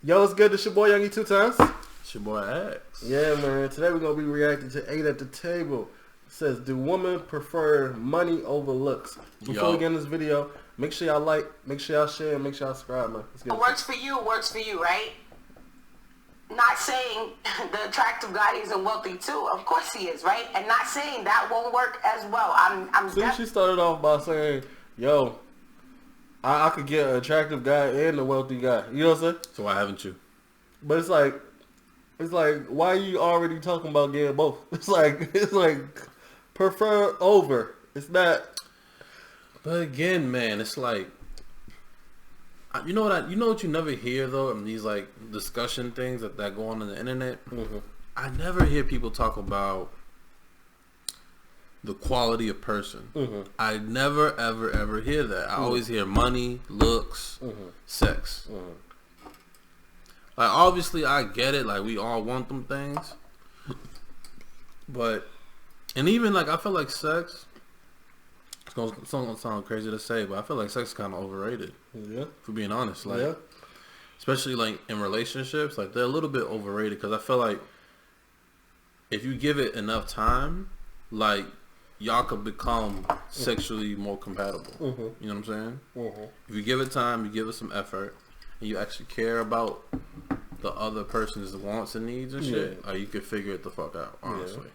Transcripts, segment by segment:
Yo, it's good. It's your boy Youngie 2 times. It's your boy X. Yeah, man. Today we're going to be reacting to 8 at the Table. It says, do women prefer money over looks? Before we get in this video, make sure y'all like, make sure y'all share, and make sure y'all subscribe, man. What works for you, right? Not saying the attractive guy isn't wealthy too. Of course he is, right? And not saying that won't work as well. She started off by saying, yo, I could get an attractive guy and a wealthy guy. You know what I'm saying? So why haven't you? But it's like, why are you already talking about getting both? It's like prefer over. It's not. But again, man, it's like, you know what you never hear though in these like discussion things that go on the internet. Mm-hmm. I never hear people talk about the quality of person. Mm-hmm. I never ever hear that. I always hear money, looks, sex. Mm-hmm. Like obviously I get it. Like we all want them things, but and even like I feel like sex. It's gonna sound crazy to say, but I feel like sex is kind of overrated. Yeah. For being honest, like especially like in relationships, like they're a little bit overrated because I feel like if you give it enough time, like y'all could become sexually more compatible. Mm-hmm. You know what I'm saying? Mm-hmm. If you give it time, you give it some effort, and you actually care about the other person's wants and needs and shit, you could figure it the fuck out, honestly. Yeah.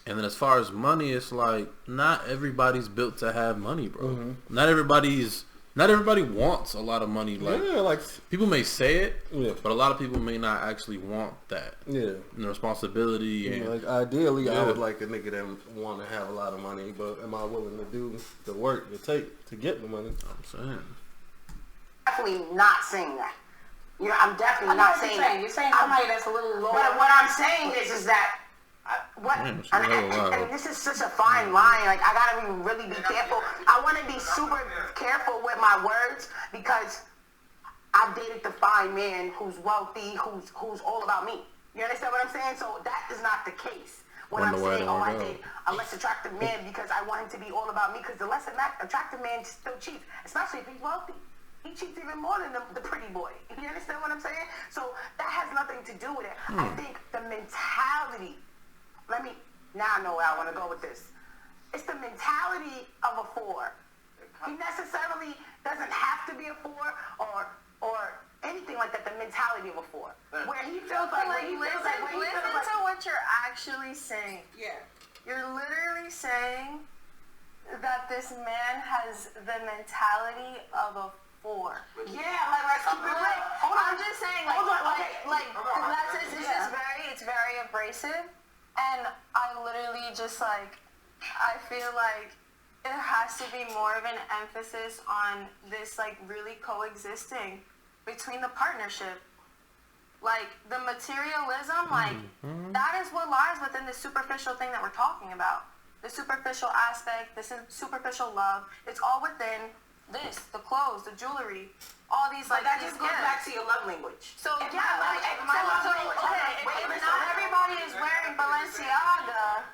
And then as far as money, it's like not everybody's built to have money, bro. Mm-hmm. Not everybody wants a lot of money. Like people may say it, but a lot of people may not actually want that. Yeah, and the responsibility. And like ideally, I would like a nigga that want to have a lot of money, but am I willing to do the work to take to get the money? I'm saying. Definitely not saying that. You know, I'm definitely not saying that. You're saying somebody that's a little lower. But what I'm saying is that. And this is such a fine line. Like I gotta really be careful. I want to be super careful with my words because I've dated the fine man who's wealthy, who's all about me. You understand what I'm saying? So that is not the case. When I'm saying, I date a less attractive man because I want him to be all about me, because the less attractive man still cheats, especially if he's wealthy. He cheats even more than the pretty boy. You understand what I'm saying? So that has nothing to do with it. I think the mentality. Now I know where I want to go with this. It's the mentality of a 4. He necessarily doesn't have to be a 4 or anything like that. The mentality of a 4, where he feels listen to what you're actually saying. Yeah, you're literally saying that this man has the mentality of a 4. Yeah, let's keep it real. I'm just saying, it's very abrasive. And I literally just I feel like it has to be more of an emphasis on this really coexisting between the partnership. Like the materialism, that is what lies within the superficial thing that we're talking about. The superficial aspect, the superficial love, it's all within this, the clothes, the jewelry, all these that just goes back to your love language. So if not everybody is wearing Balenciaga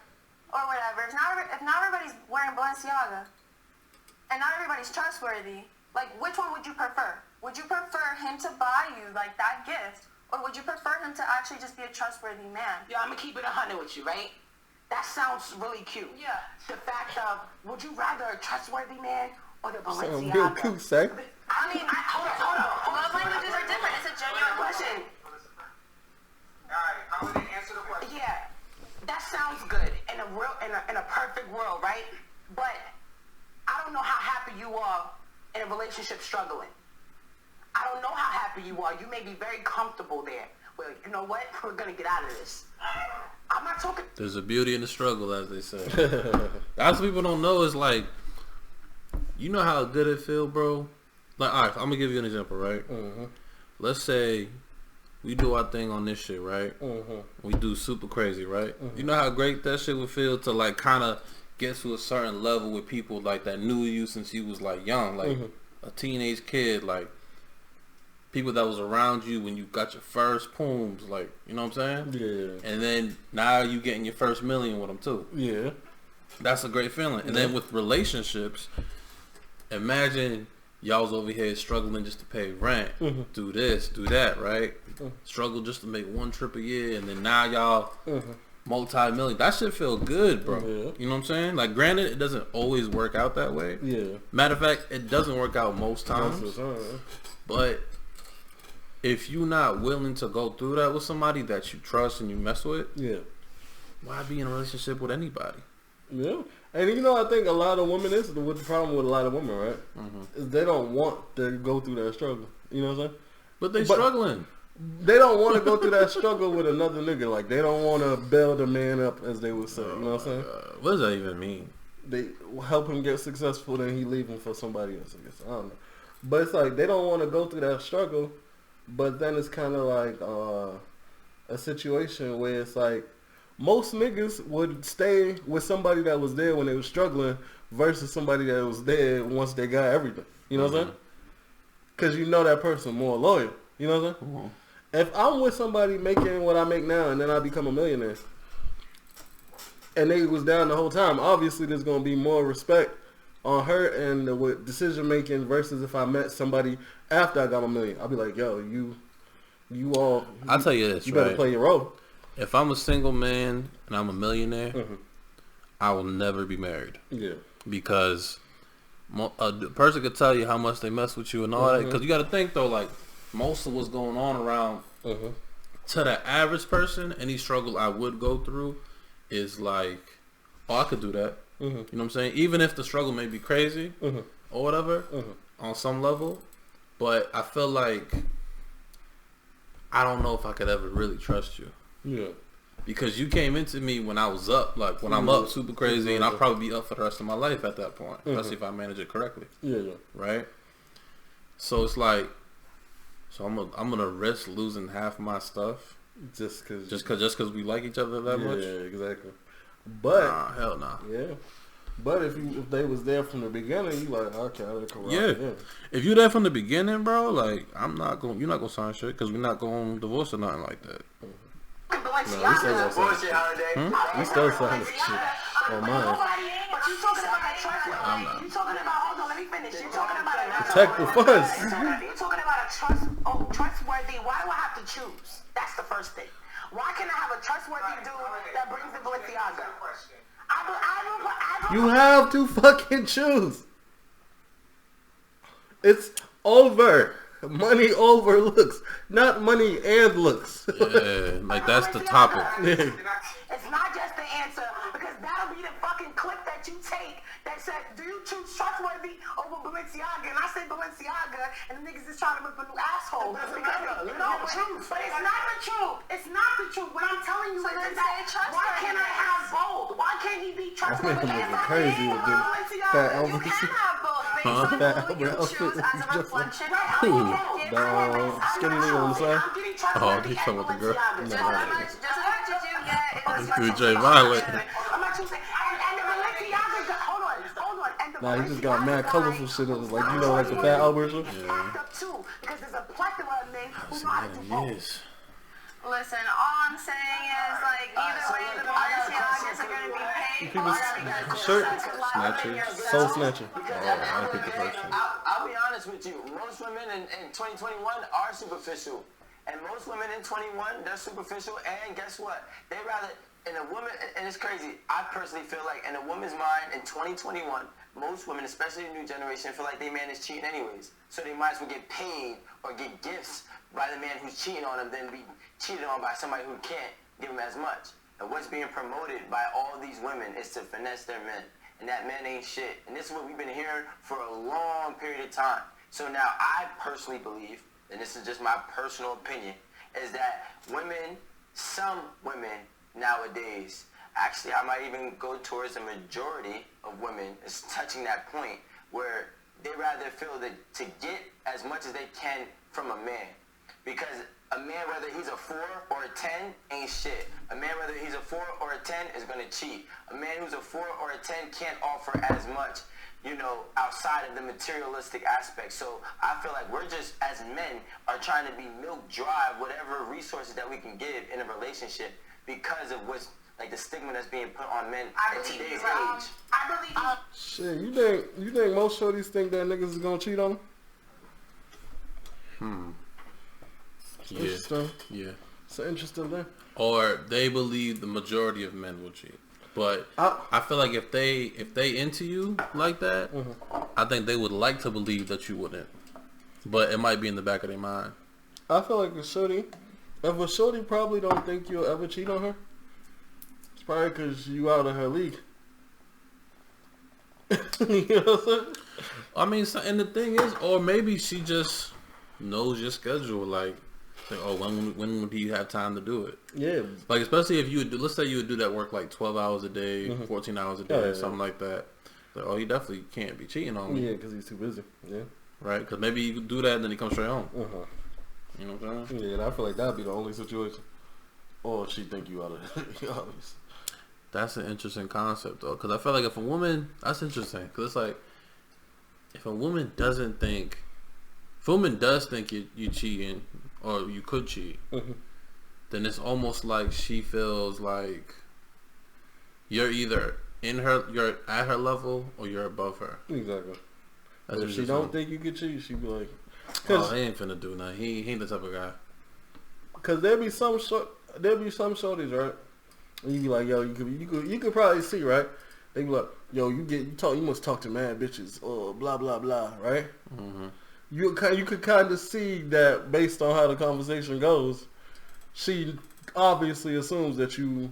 or whatever, if not everybody's wearing Balenciaga and not everybody's trustworthy, which one would you prefer? Would you prefer him to buy you that gift, or would you prefer him to actually just be a trustworthy man? Yo, I'm gonna keep it 100 with you, right? That sounds really cute. Yeah. The fact of, would you rather a trustworthy man or the Balenciaga? Real cute, say. I mean, hold on. Love languages are different. It's a genuine question. Alright, how would they answer the question? Yeah, that sounds good in a perfect world, right? But I don't know how happy you are in a relationship struggling. I don't know how happy you are. You may be very comfortable there. Well, you know what? We're gonna get out of this. I'm not talking. There's a beauty in the struggle, as they say. That's what people don't know is you know how good it feel, bro? Alright, I'm gonna give you an example, right? Mm-hmm. Let's say we do our thing on this shit, right? Mm-hmm. We do super crazy, right? Mm-hmm. You know how great that shit would feel to kind of get to a certain level with people that knew you since you was young, a teenage kid, people that was around you when you got your first pooms, you know what I'm saying? Yeah. And then now you getting your first million with them too. Yeah. That's a great feeling. And then with relationships, imagine y'all was over here struggling just to pay rent, do this, do that, right? Struggle just to make one trip a year, and then now y'all multi-million. That shit feel good, bro. Yeah. You know what I'm saying? Like, granted, it doesn't always work out that way. Yeah. Matter of fact, it doesn't work out most times. But if you're not willing to go through that with somebody that you trust and you mess with, why be in a relationship with anybody? Yeah. And you know, I think a lot of women, this is what the problem with a lot of women, right? Is they don't want to go through that struggle. You know what I'm saying? But they struggling. They don't want to go through that struggle with another nigga. Like, they don't want to build a man up, as they would say. You know what I'm saying? What does that even mean? They help him get successful, then he leaving for somebody else, I guess. I don't know. But it's like, they don't want to go through that struggle, but then it's kind of like a situation where it's like, most niggas would stay with somebody that was there when they were struggling versus somebody that was there once they got everything. You know what I'm saying? Because you know that person more loyal. You know what I'm saying? If I'm with somebody making what I make now and then I become a millionaire and they was down the whole time, obviously there's going to be more respect on her and the decision making versus if I met somebody after I got my million. I'll be like, yo, I'll tell you this, you better play your role. If I'm a single man and I'm a millionaire, I will never be married. Yeah. Because a person could tell you how much they mess with you and all that. Because you got to think, though, like, most of what's going on around to the average person, any struggle I would go through is like, oh, I could do that. You know what I'm saying? Even if the struggle may be crazy or whatever on some level. But I feel like I don't know if I could ever really trust you. Yeah. Because you came into me when I was up, like when I'm up super crazy, and I'll probably be up for the rest of my life at that point, especially if I manage it correctly. Yeah. Right? So it's like, so I'm gonna risk losing half my stuff just cause we like each other that much. Yeah, exactly. But hell nah. Yeah. But if they was there from the beginning, you like, okay, I can rock in. If you there from the beginning, bro, like you're not gonna sign shit because we're not gonna divorce or nothing like that. No, we still signing shit on mine. But you talking about a trust? You talking about? Hold on, let me finish. You talking about a protect the funds. You talking about a trustworthy? Why do I have to choose? That's the first thing. Why can't I have a trustworthy dude that brings the Balenciaga? You have to fucking choose. It's over. Money over looks, not money and looks. Yeah, like that's the topic. It's not just the answer, because that'll be the fucking clip that you take that said, do you choose trustworthy over Balenciaga? And I say Balenciaga, and the niggas is trying to rip a new asshole. But it's not the truth. It's not the truth. What I'm telling you is that why can't I have both? Why can't he be trustworthy? Crazy with this fat You can have both based on who you choose as a reflection of how you skinny nigga on the side. Oh, he's talking about the girl. Just how much you do get in respect J Violet. Nah, he just got mad colorful shit. It was like, you know, like the fat Albert shit. Because there's a plethora of men who know how to do both. Listen, all I'm saying is, like, either way, the Balenciagas are going to be paid for shirt snatcher, soul snatcher. I picked the first one. I'll be honest with you. Most women in 2021 are superficial. And most women in 21, they're superficial. And guess what? They rather, in a woman, and it's crazy, I personally feel like in a woman's mind in 2021, most women, especially the new generation, feel like their man is cheating anyways. So they might as well get paid or get gifts by the man who's cheating on them than be cheated on by somebody who can't give them as much. And what's being promoted by all these women is to finesse their men. And that man ain't shit. And this is what we've been hearing for a long period of time. So now I personally believe, and this is just my personal opinion, is that women, some women nowadays, actually I might even go towards the majority of women is touching that point where they rather feel that to get as much as they can from a man. Because a man, whether he's a 4 or a 10, ain't shit. A man, whether he's a 4 or a 10, is going to cheat. A man who's a 4 or a 10 can't offer as much, you know, outside of the materialistic aspect. So I feel like we're just, as men, are trying to be milk dry of whatever resources that we can give in a relationship because of what's, like, the stigma that's being put on men in today's age. I believe Shit, you think most shorties think that niggas is gonna cheat on them? Interesting. Yeah. It's an interesting thing. Or they believe the majority of men will cheat. But I feel like if they into you like that, I think they would like to believe that you wouldn't. But it might be in the back of their mind. I feel like if a shorty probably don't think you'll ever cheat on her, it's probably because you out of her league. You know what I'm saying? I mean, and the thing is, or maybe she just knows your schedule. Like oh, when do you have time to do it? Yeah. Like, especially if you would let's say you would do that work like 12 hours a day, 14 hours a day, or something like that. Like, oh, he definitely can't be cheating on me. Yeah, because he's too busy. Yeah. Right? Because maybe you could do that and then he comes straight home. You know what I'm saying? Yeah, and I feel like that'd be the only situation. Or she think you out of obvious. That's an interesting concept, though. Because I feel like if a woman... That's interesting. Because it's like... If a woman does think you cheating, or you could cheat, then it's almost like she feels like you're either you're at her level, or you're above her. Exactly. That's if she don't think you could cheat, she be like... Oh, he ain't finna do nothing. He ain't the type of guy. Because there'll be some shorties, right? And you be like, yo, you could probably see, right? They be like, yo, you must talk to mad bitches, blah blah blah, right? You could kind of see that based on how the conversation goes. She obviously assumes that you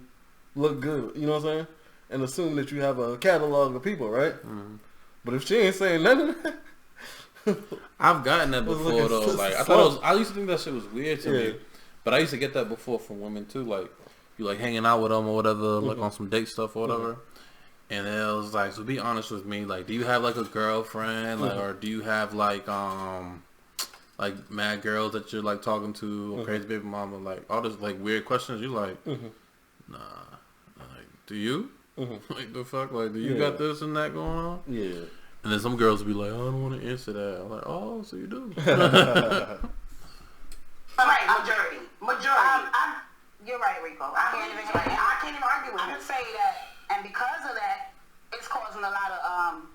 look good, you know what I'm saying, and assume that you have a catalog of people, right? But if she ain't saying none of that. I've gotten that before though. Like I used to think that shit was weird to me, but I used to get that before from women too. Like you like hanging out with them or whatever, like on some date stuff or whatever. And it was like, so be honest with me. Like, do you have like a girlfriend, like, or do you have like mad girls that you're like talking to, or crazy baby mama, like all this like weird questions? You like, nah. Like, do you? Like the fuck? Like, do you got this and that going on? Yeah. And then some girls will be like, oh, I don't want to answer that. I'm like, oh, so you do. Right, majority. You're right, Rico. I can't even argue with you. I can say that, and because of that, it's causing a lot of,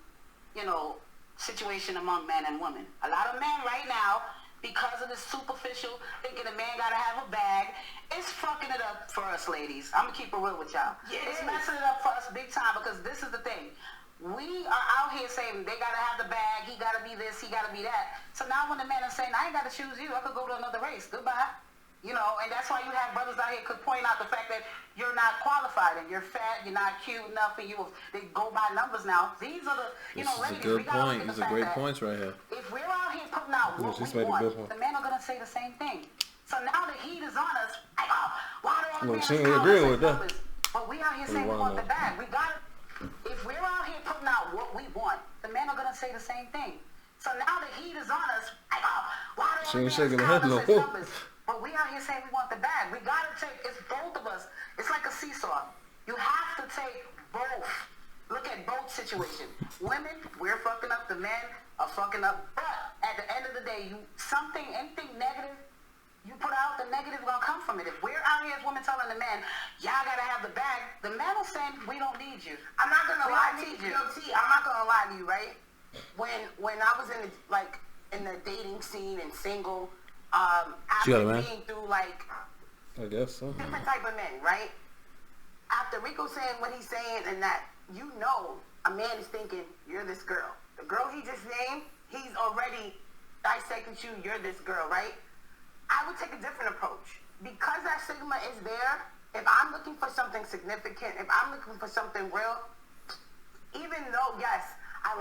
situation among men and women. A lot of men right now, because of this superficial thinking a man gotta have a bag, it's fucking it up for us ladies. I'm gonna keep it real with y'all. Yeah, it's messing it up for us big time, because this is the thing. We are out here saying they gotta have the bag, he gotta be this, he gotta be that. So now when the man is saying, I ain't gotta choose you, I could go to another race. Goodbye. And that's why you have brothers out here could point out the fact that you're not qualified and you're fat, you're not cute enough, and they go by numbers now. These are the, ladies. This is a good point. These are great points right here. If we're out here putting out what we want, the men are gonna say the same thing. So now the heat is on us. Like, why do all the men say numbers? But we out here saying we want the bag. If we're out here putting out what we want, the men are gonna say the same thing. So now the heat is on us. Like, why do all the men say numbers? But we out here saying we want the bag. We gotta take, it's both of us. It's like a seesaw. You have to take both. Look at both situations. Women, we're fucking up. The men are fucking up. But at the end of the day, anything negative you put out, the negative gonna come from it. If we're out here as women telling the men, y'all gotta have the bag, the men are saying we don't need you. I'm not gonna lie to you. I'm not gonna lie to you, right? When I was in the dating scene and single, after being through I guess so. Different type of men, right? After Rico saying what he's saying, and that a man is thinking you're this girl. The girl he just named, he's already dissected you. You're this girl, right? I would take a different approach, because that stigma is there. If I'm looking for something significant, if I'm looking for something real, even though yes, I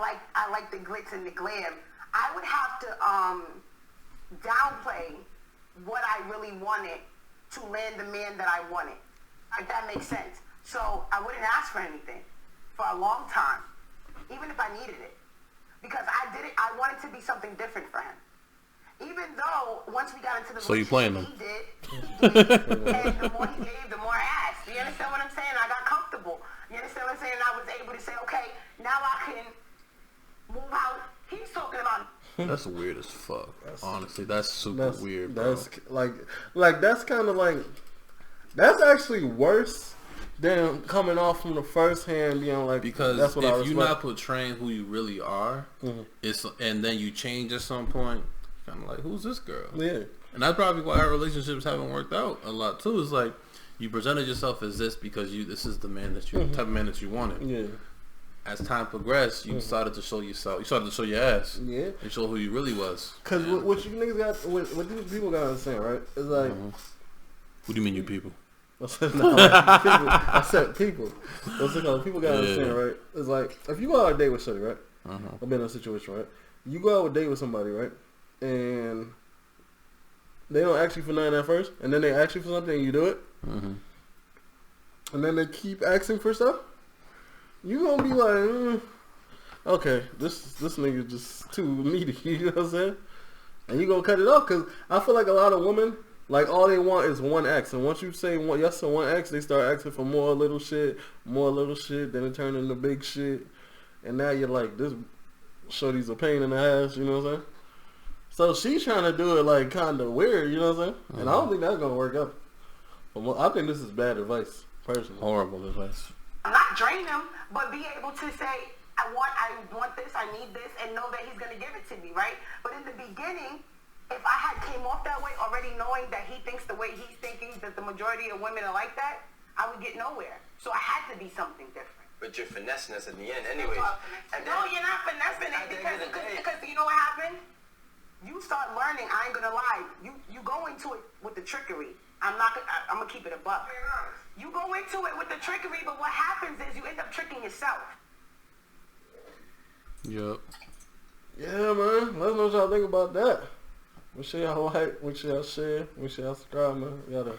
like the glitz and the glam, I would have to downplay what I really wanted to land the man that I wanted. If that makes sense. So I wouldn't ask for anything for a long time, even if I needed it, because I wanted to be something different for him. Even though once we got into the relationship, he did, and the more he gave, the more I asked. You understand what I'm saying? I got comfortable. You understand what I'm saying? I was able to say, okay, now I can move out. He's talking about. That's weird as fuck. Honestly, that's super weird, bro. That's that's kind of like, that's actually worse than coming off from the first hand, because that's what if you're not portraying who you really are, and then you change at some point, kind of like, who's this girl? Yeah. And that's probably why our relationships haven't worked out a lot too. It's like you presented yourself as this because this is the man that you type of man that you wanted. Yeah. As time progressed, you decided to show yourself. You started to show your ass. Yeah. And show who you really was. Because what you niggas got, what these people got to understand, right? It's like. What do you mean, you people? I said people. I said people. What's it called? People got to understand, right? It's like if you go out on a date with somebody, right? I've been in a situation, right? You go out on a date with somebody, right? And they don't ask you for nothing at first, and then they ask you for something, and you do it, and then they keep asking for stuff. You gonna be like, okay, this nigga just too needy. You know what I'm saying? And you gonna cut it off because I feel like a lot of women, like all they want is one X, and once you say yes to one X, they start asking for more little shit, then it turn into big shit, and now you're like, this shorty's a pain in the ass. You know what I'm saying? So she's trying to do it like kind of weird. You know what I'm saying? And I don't think that's gonna work out. I think this is bad advice, personally. Horrible advice. Not drain him, but be able to say, I want this, I need this, and know that he's gonna give it to me, right? But in the beginning, if I had came off that way already knowing that he thinks the way he's thinking, that the majority of women are like that, I would get nowhere. So I had to be something different. But you're finessing us in the end anyway. No, you're not finessing it because you know what happened? You start learning, I ain't gonna lie. You go into it with the trickery. I'm gonna keep it a buck. You go into it with the trickery, but what happens is you end up tricking yourself. Yep. Yeah, man. Let us know what y'all think about that. Make sure y'all like, make sure y'all share, make sure y'all subscribe, man. We gotta